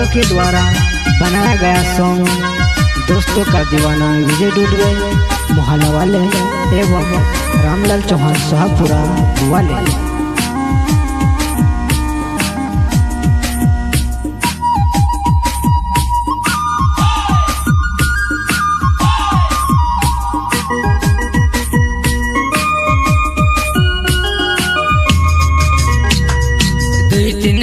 दर्शकों के द्वारा बनाया गया सॉन्ग दोस्तों का दीवाना विजय डुडवे मोहल्ला वाले एवं रामलाल चौहान शाहपुरा वाले।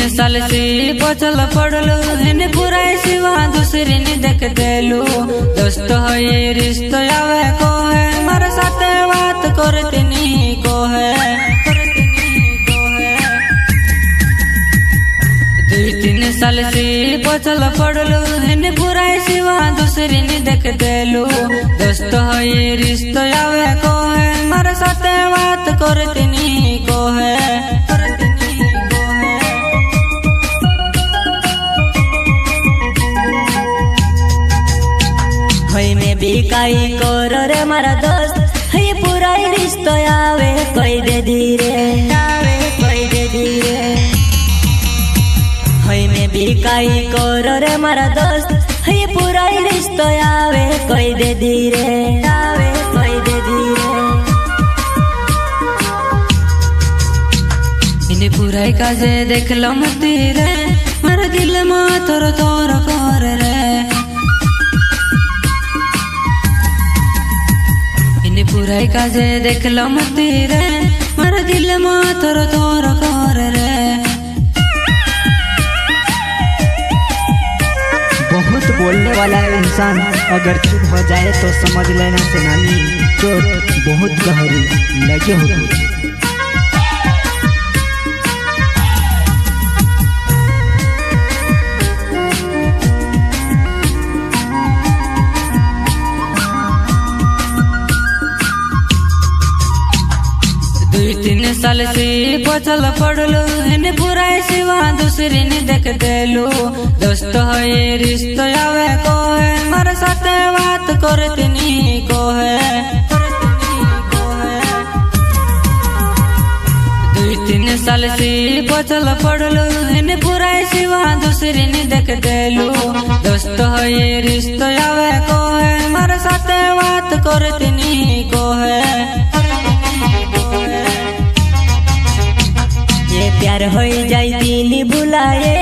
साल से बचल पड़लो हेने पूरा सिवा दूसरे ने देख देलू दोस्त है ये रिश्ता आवे को है मारे साथ बात करते नहीं को है दुई तीन साल से बचल पड़लो हेने पूरा सिवा दूसरे ने देख देलू दोस्त है ये रिश्ता आवे को है मारे साथ बात करते नहीं को है। में भी काई करो रे मारा दोस्त है पूरा रिश्ता आवे कोई दे धीरे है में भी काई करो रे मारा दोस्त है पूरा रिश्ता आवे कोई दे धीरे इन्हें पूरा काजे देख लो मती रे मारा दिल में तोर कर रे पूरा काजे देख लो मती रे मारा दिल में तोर कर रे। बहुत बोलने वाला इंसान अगर चुप हो जाए तो समझ लेना सेनानी चोट बहुत गहरी लगी होगी। तीन साल से बचल पड़लो हेने पूरा सिवा दूसरे ने देख देलू दोस्त है ये रिश्ता आवे को है मारे साथ बात करते नहीं को है। दुई तीन साल से बचल पड़लो हेने पूरा सिवा दूसरे ने देख देलू दोस्त है ये रिश्ता आवे को है मारे साथ बात करते नहीं को है। ये प्यार हो जाई दिन बुलाए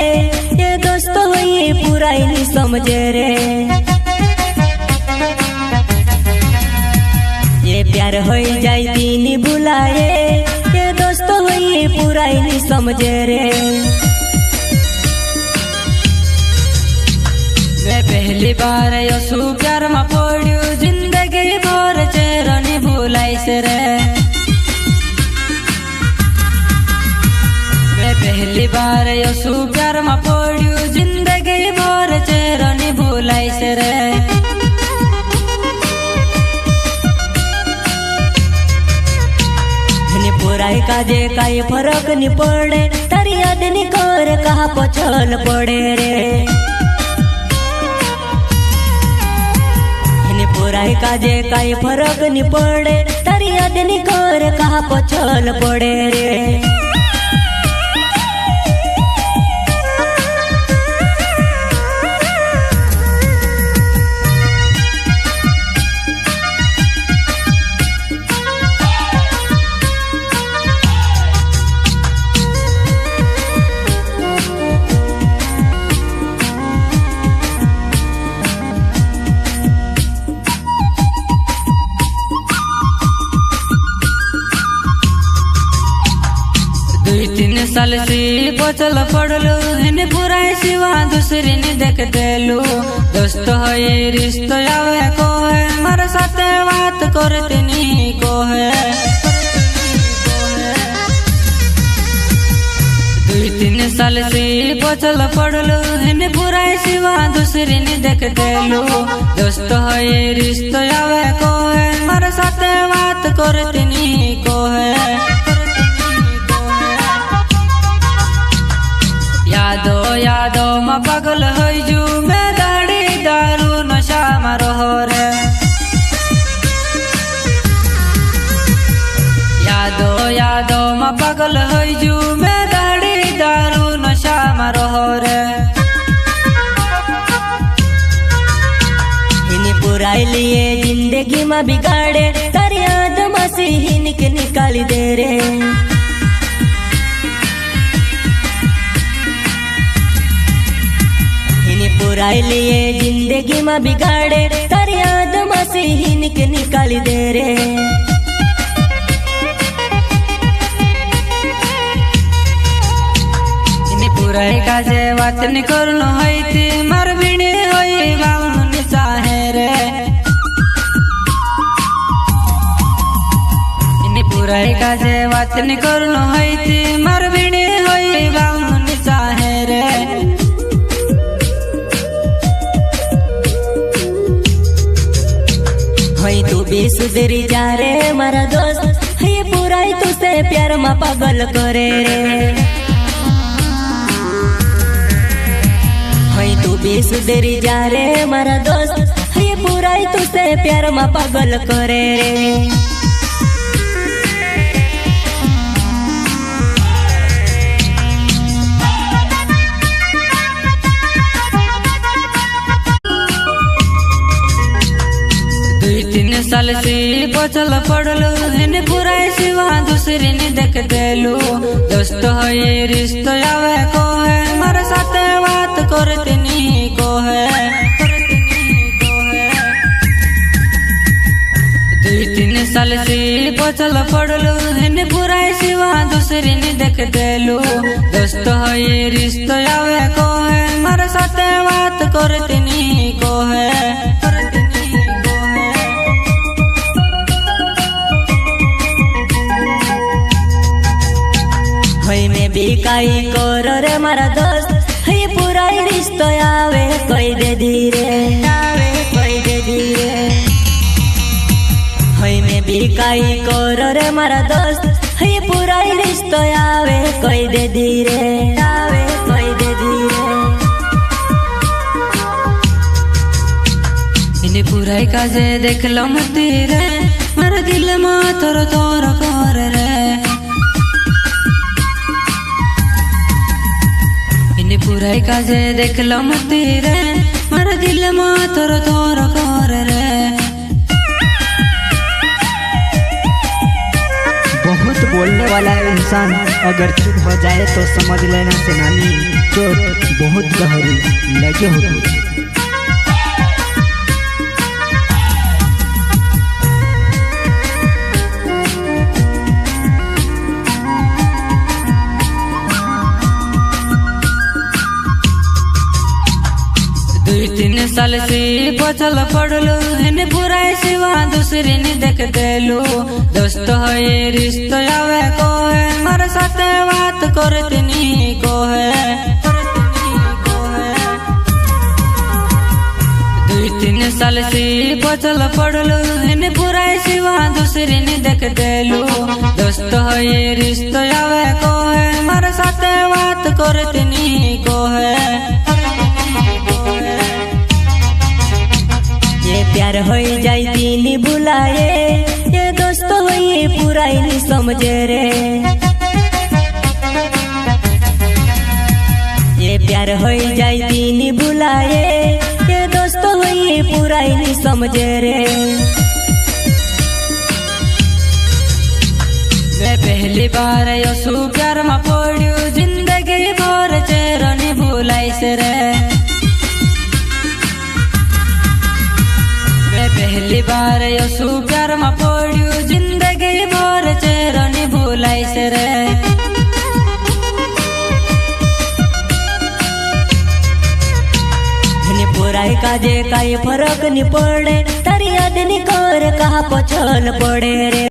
ये दोस्त हो ये पूरा नहीं समझे रे ये प्यार हो जाई दिन बुलाए ये दोस्त हो ये पूरा नहीं समझे रे। मैं पहली बार यसु प्यार में पड़ू जिंदगी भर चेरनी भुलाई से रे पहली बार यसु प्यार में पड़ू जिंदगी भर चेरनी भुलाई से रे। बुराई काजे काई फर्क नहीं पड़े तारी याद नहीं कर कहा पछल पड़े रे बुराई काजे काई फर्क नहीं पड़े तारी याद नहीं कर कहा पछल पड़े रे। तीन साल से बचल पड़लो हेने पूरा सिवा दूसरे ने देख देलू दोस्त है ये रिश्ता आवे को है मारे साथ बात करते नहीं को है। दुई तीन साल से बचल पड़लो हेने पूरा सिवा दूसरे ने देख देलू दोस्त है ये रिश्ता आवे को है मारे साथ बात करते नहीं को है। यादो में पागल होइजू मैं दाढ़ी दारू नशा मारो रे यादो में पागल होइजू मैं दाढ़ी दारू नशा मारो रे। पुराई लिए जिंदगी में बिगाड़े तारी याद मसीह के निकाली दे रे। पुराई लिए जिंदगी में बिगाड़े तारी याद मसीह के निकाली दे रे। पुराई काजे बात नहीं करनो है थी मर बिने होई बावन चाहे रे। पुराई काजे बात नहीं करनो है थी मर बिने होई बावन चाहे रे। होई तू भी सुधरी जा रे मारा दोस्त, है पुराई तुझसे प्यार में पागल करे रे। तू भी सुधरी जा रे मारा दोस्त, ये पुराई तुझसे प्यार में पागल करे रे। दुई तीन साल से बचल पड़लो इन पुराई सिवा दूसरी ने देख देलू। दोस्त हो ये रिश्तो आवे को है मारे साथ बात करते नहीं को है। दुई तीन साल से बचल पड़लो इन पुराई सिवा दूसरी ने देख देलू। दोस्त हो ये रिश्तो आवे को है मारे साथ बात करते नहीं को है। में भी काई करो रे मारा दोस्त, ये पुराई रिश्तो आवे कोई दे धीरे, आवे कोई दे धीरे। में भी काई करो रे मारा दोस्त, ये पुराई रिश्तो आवे कोई दे धीरे, आवे कोई दे धीरे। इन पुराई काजे देख लो मती रे मारा दिल में तोर तोर कर रे। पुराई काजे देख लो मती रे मारा दिल में तोर तोर कर रे। बहुत बोलने वाला इंसान अगर चुप हो जाए तो समझ लेना सेनानी चोट बहुत गहरी लगी होगी। दुई तीन साल से बचल पड़लो इन पुराई सिवा दूसरी ने देख देलू। दोस्त हो ये रिश्तो आवे को है मारे साथ बात करते नहीं को है। दुई तीन साल से बचल पड़लो इन पुराई सिवा दूसरी ने देख देलू। दोस्त हो ये रिश्तो आवे को है मारे साथ बात करते नहीं को है। ये प्यार हो जाती नी बुलाए, ये दोस्त हो ये पुराई नी समझे रे। ये प्यार हो जाती नी बुलाए, ये दोस्त हो ये पुराई नी समझे रे। मैं पहली बार यसु प्यार में पड़ू जिंदगी भर चेहरा नहीं भुलाई से रे। पहली बार यसु प्यार में पड़ू जिंदगी भर चेहरा नहीं भुलाई से रे। पुराई काजे काई फरक नहीं पड़े तारी याद नहीं कर कहा पछल पड़े रे।